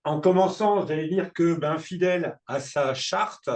En commençant, j'allais dire que, fidèle à sa charte,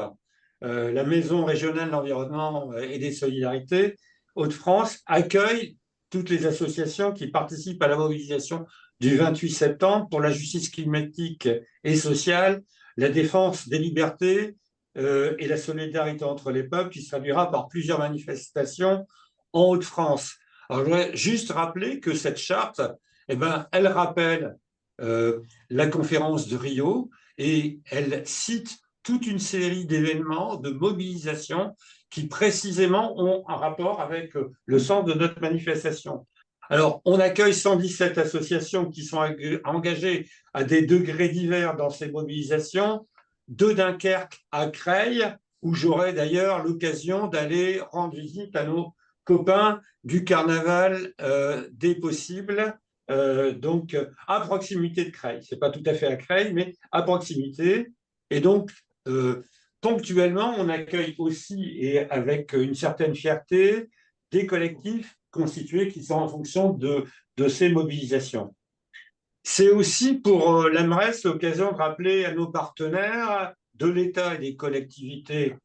la Maison régionale de l'environnement et des solidarités Hauts-de-France accueille toutes les associations qui participent à la mobilisation du 28 septembre pour la justice climatique et sociale, la défense des libertés et la solidarité entre les peuples, qui se traduira par plusieurs manifestations en Hauts-de-France. Alors, je voudrais juste rappeler que cette charte, elle rappelle euh, la conférence de Rio et elle cite toute une série d'événements, de mobilisations qui précisément ont un rapport avec le sens de notre manifestation. Alors, on accueille 117 associations qui sont engagées à des degrés divers dans ces mobilisations, de Dunkerque à Creil, où j'aurai d'ailleurs l'occasion d'aller rendre visite à nos copains du carnaval des possibles, donc à proximité de Creil. C'est pas tout à fait à Creil, mais à proximité. Et donc, euh, ponctuellement, on accueille aussi, et avec une certaine fierté, des collectifs constitués qui sont en fonction de ces mobilisations. C'est aussi pour l'AMRES l'occasion de rappeler à nos partenaires de l'État et des collectivités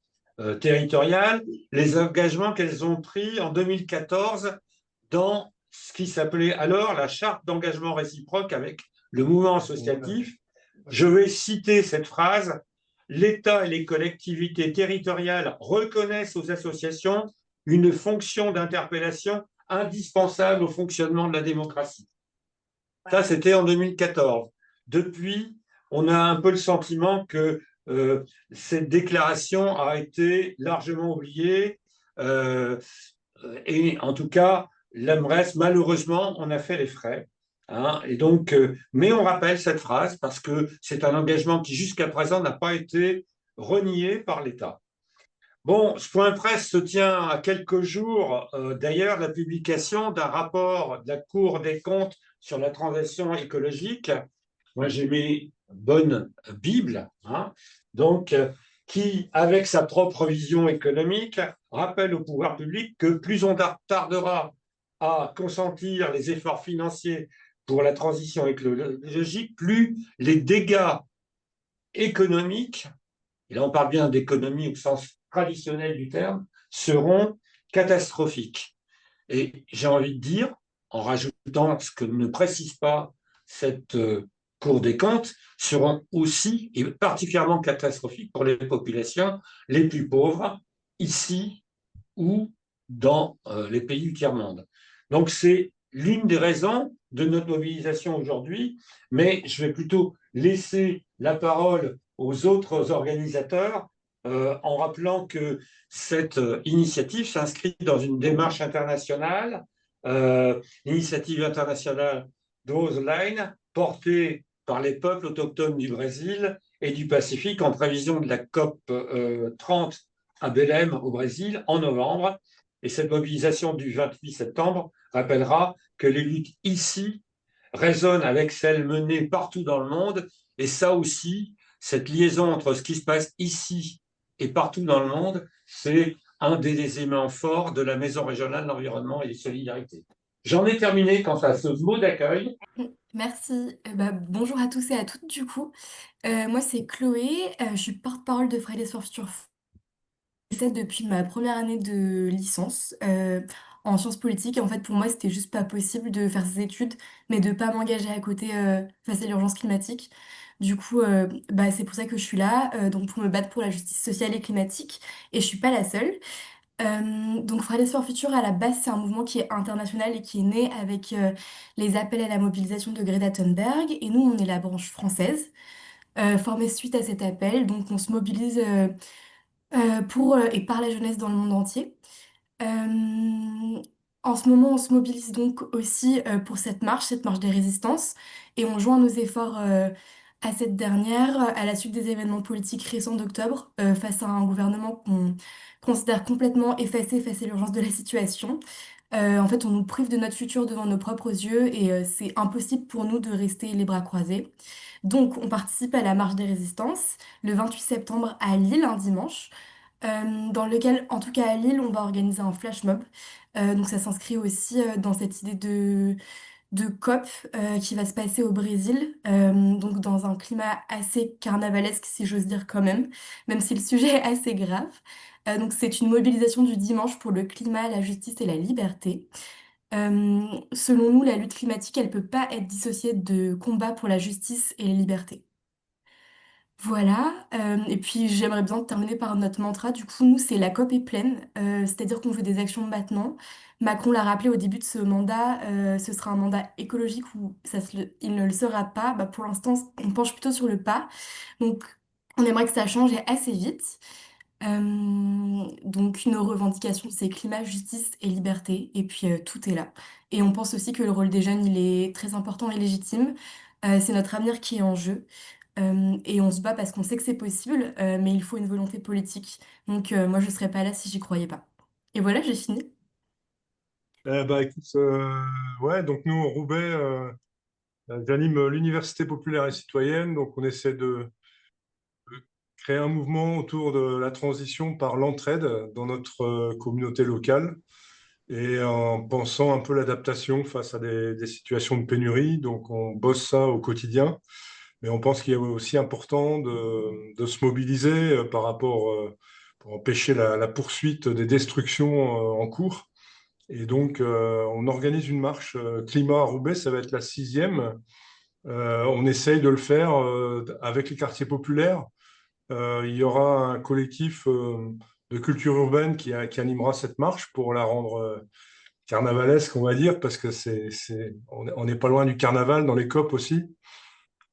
territoriales les engagements qu'elles ont pris en 2014 dans ce qui s'appelait alors la charte d'engagement réciproque avec le mouvement associatif. Je vais citer cette phrase: l'État et les collectivités territoriales reconnaissent aux associations une fonction d'interpellation indispensable au fonctionnement de la démocratie. Ça, c'était en 2014. Depuis, on a un peu le sentiment que cette déclaration a été largement oubliée. Euh, et en tout cas, l'AMRES, malheureusement, on a fait les frais. Hein, et donc, mais on rappelle cette phrase parce que c'est un engagement qui, jusqu'à présent, n'a pas été renié par l'État. Bon, ce point presse se tient à quelques jours, d'ailleurs, de la publication d'un rapport de la Cour des comptes sur la transition écologique. Moi, j'ai mes bonnes Bibles, hein, donc, qui, avec sa propre vision économique, rappelle au pouvoir public que plus on tardera à consentir les efforts financiers pour la transition écologique, plus les dégâts économiques, et là on parle bien d'économie au sens traditionnel du terme, seront catastrophiques. Et j'ai envie de dire, en rajoutant ce que ne précise pas cette Cour des comptes, seront aussi et particulièrement catastrophiques pour les populations les plus pauvres, ici ou dans les pays du tiers-monde. Donc c'est l'une des raisons de notre mobilisation aujourd'hui, mais je vais plutôt laisser la parole aux autres organisateurs en rappelant que cette initiative s'inscrit dans une démarche internationale, l'initiative internationale Rose Line, portée par les peuples autochtones du Brésil et du Pacifique en prévision de la COP 30 à Belém au Brésil en novembre. Et cette mobilisation du 28 septembre rappellera que les luttes ici résonnent avec celles menées partout dans le monde. Et ça aussi, cette liaison entre ce qui se passe ici et partout dans le monde, c'est un des éléments forts de la Maison régionale de l'environnement et des solidarités. J'en ai terminé quant à ce mot d'accueil. Merci. Bonjour à tous et à toutes du coup. Moi c'est Chloé, je suis porte-parole de Fridays for Future français depuis ma première année de licence en sciences politiques. Et en fait pour moi c'était juste pas possible de faire ces études mais de pas m'engager à côté face à l'urgence climatique. Du coup c'est pour ça que je suis là, donc pour me battre pour la justice sociale et climatique. Et je suis pas la seule. Donc Fridays for Future, à la base, c'est un mouvement qui est international et qui est né avec les appels à la mobilisation de Greta Thunberg. Et nous, on est la branche française, formée suite à cet appel. Donc on se mobilise pour et par la jeunesse dans le monde entier. Euh, En ce moment, on se mobilise donc aussi pour cette marche des résistances, et on joint nos efforts à cette dernière à la suite des événements politiques récents d'octobre, face à un gouvernement qu'on considère complètement effacé face à l'urgence de la situation. En fait, on nous prive de notre futur devant nos propres yeux, et c'est impossible pour nous de rester les bras croisés. Donc, on participe à la marche des résistances le 28 septembre à Lille, un dimanche, dans lequel, en tout cas à Lille, on va organiser un flash mob. Donc ça s'inscrit aussi dans cette idée de COP qui va se passer au Brésil, donc dans un climat assez carnavalesque, si j'ose dire quand même, même si le sujet est assez grave. Donc c'est une mobilisation du dimanche pour le climat, la justice et la liberté. Selon nous, la lutte climatique, elle peut pas être dissociée de combat pour la justice et les libertés. Voilà, et puis j'aimerais bien terminer par notre mantra. Du coup, nous, c'est la COP est pleine, c'est-à-dire qu'on veut des actions maintenant. Macron l'a rappelé au début de ce mandat, ce sera un mandat écologique ou il ne le sera pas. Bah, pour l'instant, on penche plutôt sur le pas. Donc, on aimerait que ça change et assez vite. Donc, nos revendications, c'est climat, justice et liberté. Et puis, tout est là. Et on pense aussi que le rôle des jeunes, il est très important et légitime. C'est notre avenir qui est en jeu. Et on se bat parce qu'on sait que c'est possible, mais il faut une volonté politique. Donc, moi, je ne serais pas là si j'y croyais pas. Et voilà, j'ai fini. Bah, écoute, ouais, donc nous, au Roubaix, j'anime l'Université populaire et citoyenne. Donc, on essaie de créer un mouvement autour de la transition par l'entraide dans notre communauté locale et en pensant un peu l'adaptation face à des situations de pénurie. Donc, on bosse ça au quotidien. Mais on pense qu'il est aussi important de se mobiliser par rapport, pour empêcher la poursuite des destructions en cours. Et donc, on organise une marche climat à Roubaix, ça va être la sixième. On essaye de le faire avec les quartiers populaires. Il y aura un collectif de culture urbaine qui animera cette marche pour la rendre carnavalesque, on va dire, parce que on n'est pas loin du carnaval dans les COP aussi.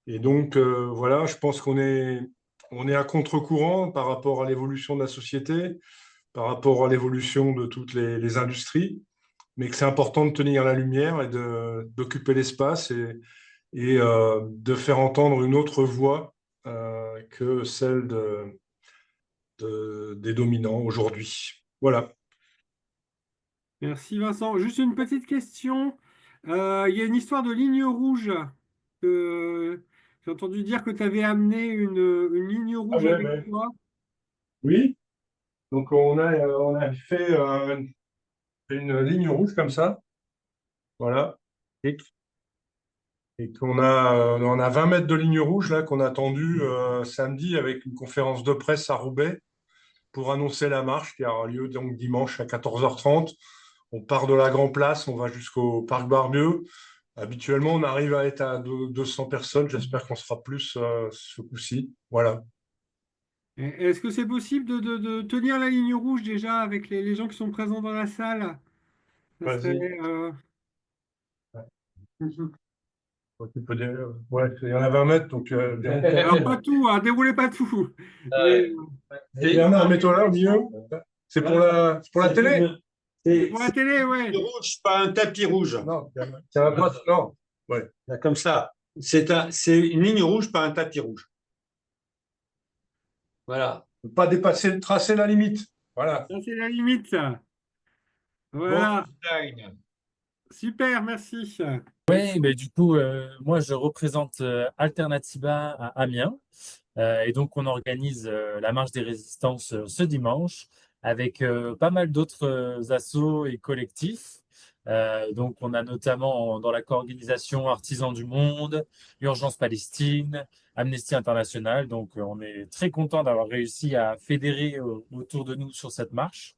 Et donc, voilà, je pense on est à contre-courant par rapport à l'évolution de la société, par rapport à l'évolution de toutes les industries, mais que c'est important de tenir la lumière et d'occuper l'espace et de faire entendre une autre voix que celle des dominants aujourd'hui. Voilà. Merci Vincent. Juste une petite question. Il y a une histoire de ligne rouge. J'ai entendu dire que tu avais amené une ligne Ah rouge ouais, avec ouais. toi. Oui, donc on a fait une ligne rouge comme ça, voilà. Et on a 20 mètres de ligne rouge là qu'on a tendu samedi avec une conférence de presse à Roubaix pour annoncer la marche qui aura lieu donc dimanche à 14h30. On part de la Grand Place, on va jusqu'au Parc Barbieux. Habituellement, on arrive à être à 200 personnes. J'espère qu'on sera plus ce coup-ci. Voilà. Est-ce que c'est possible de tenir la ligne rouge déjà avec les gens qui sont présents dans la salle? Ça serait, Vas-y. euh, Ouais, il y en a 20 mètres, donc Alors pas tout, hein, déroulez pas tout. Mais Bernard, mets-toi là au milieu. C'est pour la télé? c'est C'est pour la télé, tapis ouais. rouge, pas un tapis rouge. Non, il y en a pas. Non. Ouais. Là, comme ça. C'est une ligne rouge, pas un tapis rouge. Voilà. Ne pas dépasser, tracer la limite. Voilà. Ça, c'est la limite, ça. Bon Voilà. design. Super, merci. Oui, mais du coup, moi, je représente Alternativa à Amiens. Et donc, on organise la marche des résistances ce dimanche avec pas mal d'autres assos et collectifs. Donc, on a notamment dans la co-organisation Artisans du Monde, Urgence Palestine, Amnesty International. Donc, on est très content d'avoir réussi à fédérer autour de nous sur cette marche.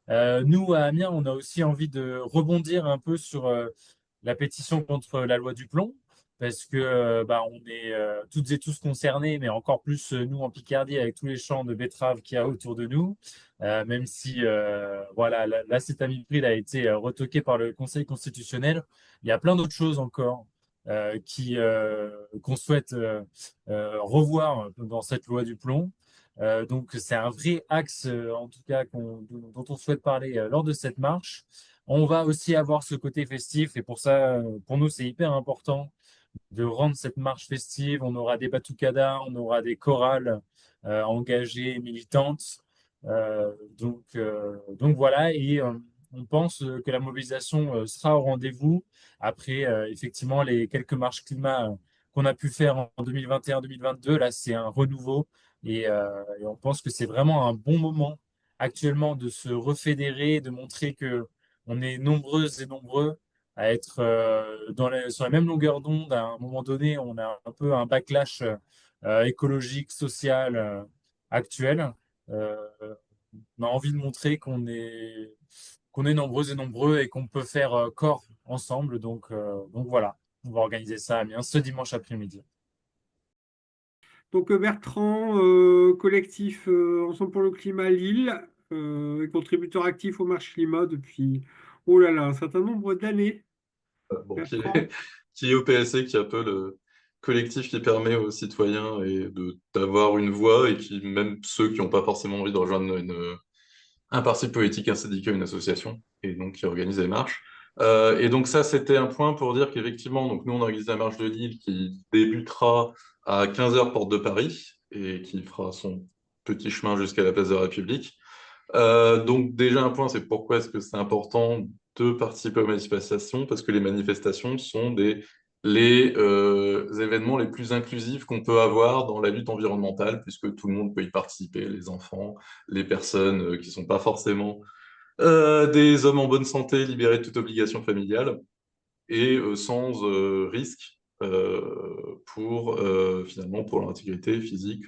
Nous, à Amiens, on a aussi envie de rebondir un peu sur la pétition contre la loi du plomb, parce que bah, on est toutes et tous concernés, mais encore plus nous en Picardie avec tous les champs de betteraves qu'il y a autour de nous, même si voilà, l'acétamipride a été retoqué par le Conseil constitutionnel, il y a plein d'autres choses encore qu'on souhaite revoir dans cette loi du plomb. Donc c'est un vrai axe, en tout cas, dont on souhaite parler lors de cette marche. On va aussi avoir ce côté festif et pour ça, pour nous, c'est hyper important de rendre cette marche festive. On aura des batucadas, on aura des chorales engagées, militantes. Donc voilà, et on pense que la mobilisation sera au rendez-vous après effectivement les quelques marches climat qu'on a pu faire en 2021-2022. Là, c'est un renouveau et on pense que c'est vraiment un bon moment actuellement de se refédérer, de montrer que on est nombreuses et nombreux à être sur la même longueur d'onde. À un moment donné, on a un peu un backlash écologique, social actuel. Euh, on a envie de montrer qu'on est nombreux et nombreux et qu'on peut faire corps ensemble. Donc voilà, on va organiser ça à Amiens ce dimanche après-midi. Donc Bertrand, collectif Ensemble pour le climat Lille, contributeur actif au Marche Climat depuis, oh là là, un certain nombre d'années. Bon, Bertrand, qui est OPSC, qui est un peu le collectif qui permet aux citoyens d'avoir une voix et qui, même ceux qui n'ont pas forcément envie de rejoindre un parti politique, un syndicat, une association, et donc qui organise des marches. Et donc ça, c'était un point pour dire qu'effectivement, donc nous, on organise la marche de Lille qui débutera à 15 heures porte de Paris et qui fera son petit chemin jusqu'à la place de la République. Donc déjà un point, c'est pourquoi est-ce que c'est important de participer aux manifestations, parce que les manifestations sont les événements les plus inclusifs qu'on peut avoir dans la lutte environnementale, puisque tout le monde peut y participer, les enfants, les personnes qui ne sont pas forcément des hommes en bonne santé, libérés de toute obligation familiale, et sans risque finalement pour leur intégrité physique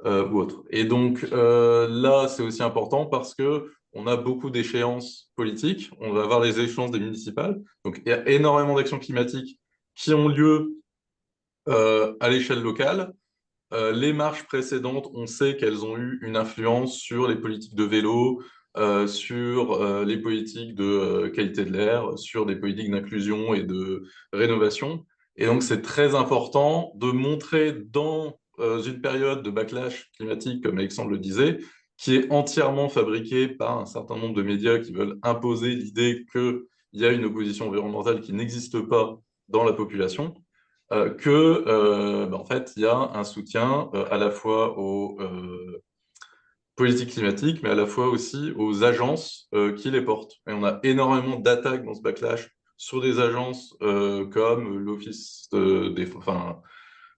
ou autre. Et donc là, c'est aussi important parce que on a beaucoup d'échéances politiques. On va avoir les échéances des municipales. Donc il y a énormément d'actions climatiques qui ont lieu à l'échelle locale. Les marches précédentes, on sait qu'elles ont eu une influence sur les politiques de vélo, sur les politiques de qualité de l'air, sur des politiques d'inclusion et de rénovation. Et donc, c'est très important de montrer dans une période de backlash climatique, comme Alexandre le disait, qui est entièrement fabriquée par un certain nombre de médias qui veulent imposer l'idée qu'il y a une opposition environnementale qui n'existe pas dans la population en fait, il y a un soutien à la fois aux politiques climatiques, mais à la fois aussi aux agences qui les portent. Et on a énormément d'attaques dans ce backlash sur des agences comme l'Office enfin,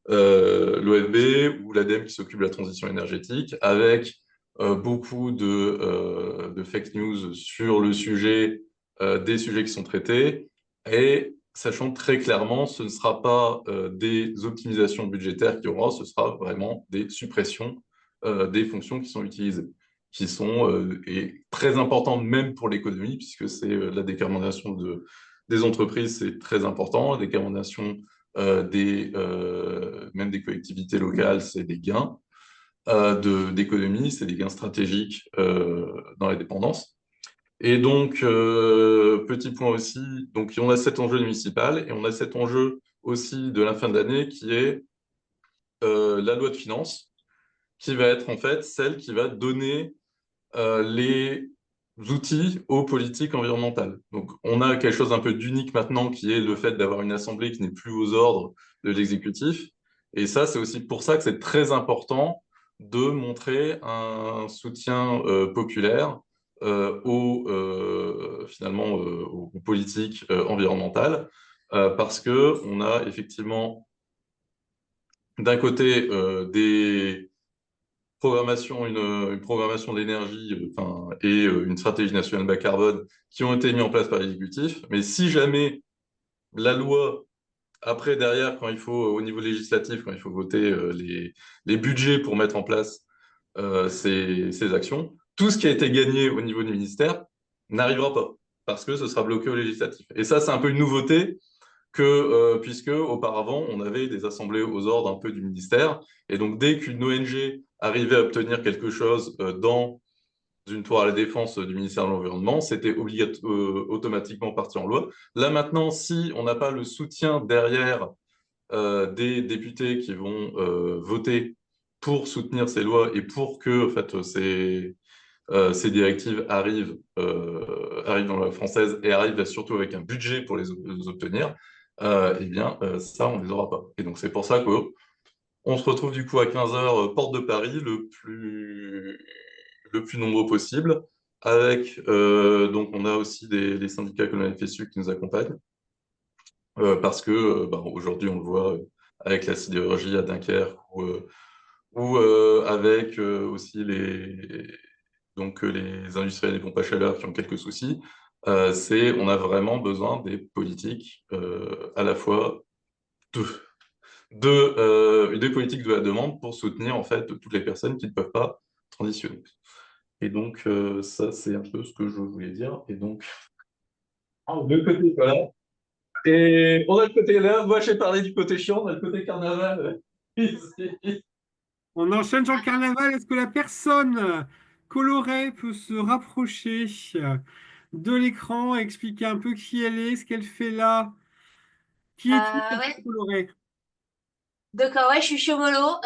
l'OFB ou l'ADEME qui s'occupe de la transition énergétique, avec beaucoup de fake news sur le sujet, des sujets qui sont traités, et sachant très clairement, ce ne sera pas des optimisations budgétaires qu'il y aura, ce sera vraiment des suppressions des fonctions qui sont utilisées, qui sont et très importantes même pour l'économie, puisque c'est la décarbonation des entreprises, c'est très important, la décarbonation même des collectivités locales, c'est des gains d'économie, c'est des gains stratégiques dans la dépendance. Et donc, petit point aussi, donc on a cet enjeu municipal et on a cet enjeu aussi de la fin de l'année qui est la loi de finances, qui va être en fait celle qui va donner les outils aux politiques environnementales. Donc, on a quelque chose un peu d'unique maintenant qui est le fait d'avoir une assemblée qui n'est plus aux ordres de l'exécutif. Et ça, c'est aussi pour ça que c'est très important de montrer un soutien populaire aux politiques environnementales, parce que on a effectivement d'un côté une programmation d'énergie et une stratégie nationale bas carbone qui ont été mis en place par l'exécutif. Mais si jamais la loi, après, derrière, quand il faut, au niveau législatif, quand il faut voter les budgets pour mettre en place ces actions, tout ce qui a été gagné au niveau du ministère n'arrivera pas, parce que ce sera bloqué au législatif. Et ça, c'est un peu une nouveauté puisque auparavant, on avait des assemblées aux ordres un peu du ministère, et donc dès qu'une ONG arrivait à obtenir quelque chose dans une tour à la défense du ministère de l'Environnement, c'était automatiquement parti en loi. Là maintenant, si on n'a pas le soutien derrière des députés qui vont voter pour soutenir ces lois et pour que en fait, ces directives arrivent dans la loi française et arrivent surtout avec un budget pour les obtenir, eh bien, ça, on ne les aura pas. Et donc, c'est pour ça qu'on se retrouve du coup à 15 heures, porte de Paris, le plus nombreux possible, avec, donc, on a aussi des syndicats comme la FSU qui nous accompagnent, parce que, aujourd'hui, on le voit avec la sidérurgie à Dunkerque ou avec aussi les industriels des pompes à chaleur qui ont quelques soucis. On a vraiment besoin des politiques à la fois des politiques de la demande pour soutenir en fait toutes les personnes qui ne peuvent pas transitionner. Et donc, ça, c'est un peu ce que je voulais dire. Et donc, le côté, voilà. Et on a le côté là, moi j'ai parlé du côté chiant, on a le côté carnaval. Ici. On enchaîne sur le carnaval. Est-ce que la personne colorée peut se rapprocher de l'écran et expliquer un peu qui elle est, ce qu'elle fait là? Qui es-tu, Ouais, personne colorée? d'accord, ouais, je suis Chomolo,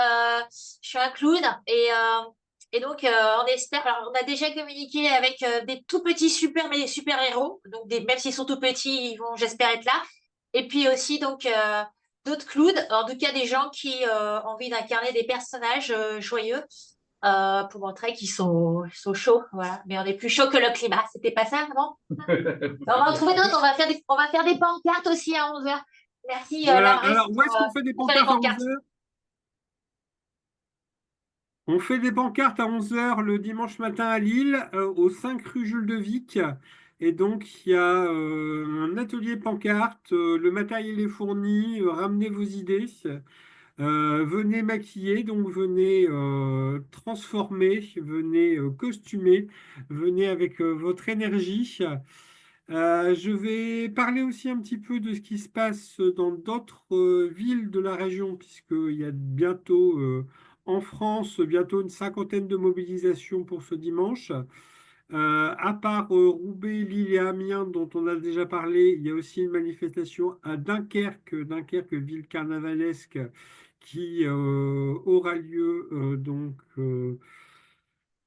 je suis un clown et donc on espère, alors on a déjà communiqué avec des tout petits super-héros, donc même s'ils sont tout petits, ils vont, j'espère, être là. Et puis aussi donc d'autres clowns, en tout cas des gens qui ont envie d'incarner des personnages joyeux pour montrer ils sont chauds, voilà. Mais on est plus chaud que le climat, c'était pas ça, non? On va en trouver d'autres, on va faire des pancartes aussi à 11h. Merci Voilà. Lamrez Alors, où est-ce qu'on fait des pour faire les pancartes à pancartes. 11h? On fait des pancartes à 11h le dimanche matin à Lille, au 5 rue Jules de Vic. Et donc, il y a un atelier pancarte. Le matériel est fourni. Ramenez vos idées. Venez maquiller, donc venez transformer, venez costumer, venez avec votre énergie. Je vais parler aussi un petit peu de ce qui se passe dans d'autres villes de la région, puisqu'il y a bientôt en France, bientôt une cinquantaine de mobilisations pour ce dimanche. À part Roubaix, Lille et Amiens, dont on a déjà parlé, il y a aussi une manifestation à Dunkerque, ville carnavalesque, qui aura lieu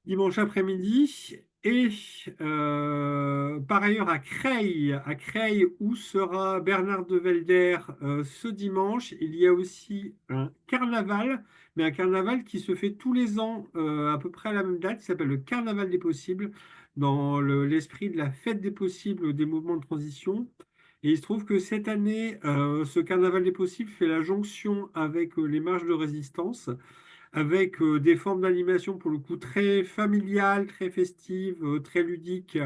dimanche après-midi. Et par ailleurs à Creil, où sera Bernard de Velder ce dimanche, il y a aussi un carnaval, mais un carnaval qui se fait tous les ans à peu près à la même date, qui s'appelle le Carnaval des possibles, dans l'esprit de la fête des possibles des mouvements de transition. Et il se trouve que cette année, ce Carnaval des possibles fait la jonction avec les marches de résistance, avec des formes d'animation pour le coup très familiales, très festives, très ludiques,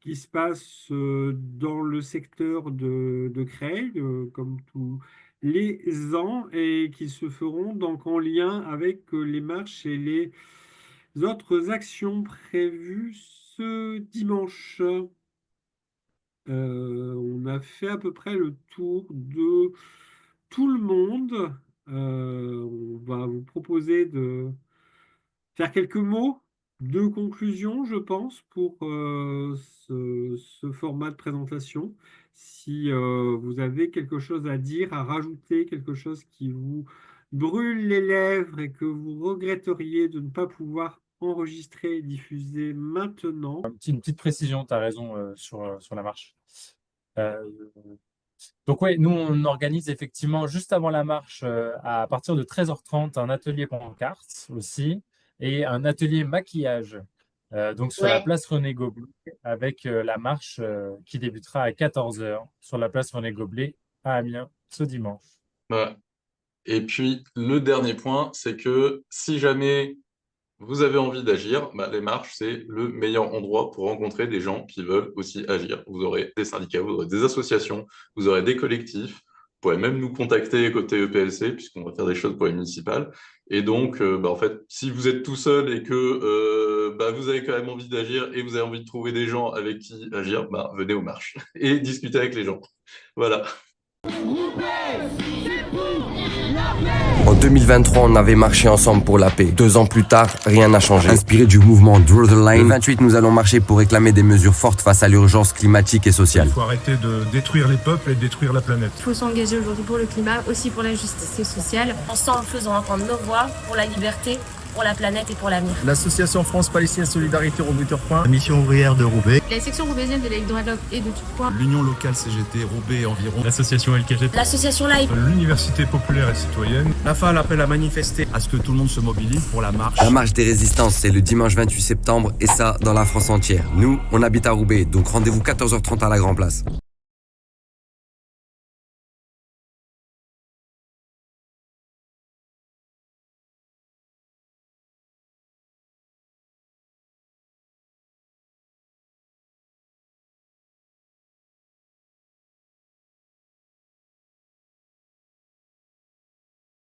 qui se passent dans le secteur de Creil, comme tous les ans, et qui se feront donc en lien avec les marches et les autres actions prévues ce dimanche. On a fait à peu près le tour de tout le monde. On va vous proposer de faire quelques mots de conclusion, je pense, pour ce format de présentation. Si vous avez quelque chose à dire, à rajouter, quelque chose qui vous brûle les lèvres et que vous regretteriez de ne pas pouvoir enregistrer et diffuser maintenant. Une petite précision, tu as raison sur la marche. Donc oui, nous on organise effectivement juste avant la marche à partir de 13h30 un atelier pancarte aussi et un atelier maquillage donc sur la Ouais. place René Goblet avec la marche qui débutera à 14h sur la place René Goblet à Amiens ce dimanche. Voilà. Et puis, le dernier point, c'est que si jamais vous avez envie d'agir, les marches, c'est le meilleur endroit pour rencontrer des gens qui veulent aussi agir. Vous aurez des syndicats, vous aurez des associations, vous aurez des collectifs. Vous pourrez même nous contacter côté EPLC, puisqu'on va faire des choses pour les municipales. Et donc, en fait, si vous êtes tout seul et que vous avez quand même envie d'agir et vous avez envie de trouver des gens avec qui agir, venez aux marches et discutez avec les gens. Voilà. En 2023, on avait marché ensemble pour la paix. 2 ans plus tard, rien n'a changé. Inspiré du mouvement Draw the Line, le 28, nous allons marcher pour réclamer des mesures fortes face à l'urgence climatique et sociale. Il faut arrêter de détruire les peuples et de détruire la planète. Il faut s'engager aujourd'hui pour le climat, aussi pour la justice sociale. Ensemble, faisons entendre nos voix pour la liberté, pour la planète et pour l'avenir. L'association France-Palestine Solidarité Roubaix-Tourcoing, la mission ouvrière de Roubaix, La section roubaisienne de la Ligue Droit et de Tourcoing, l'Union locale CGT Roubaix et environ, l'association LKG, l'association Live, l'Université populaire et citoyenne. La FAL appelle à manifester à ce que tout le monde se mobilise pour la marche. La marche des résistances, c'est le dimanche 28 septembre et ça dans la France entière. Nous, on habite à Roubaix, donc rendez-vous 14h30 à la Grand Place.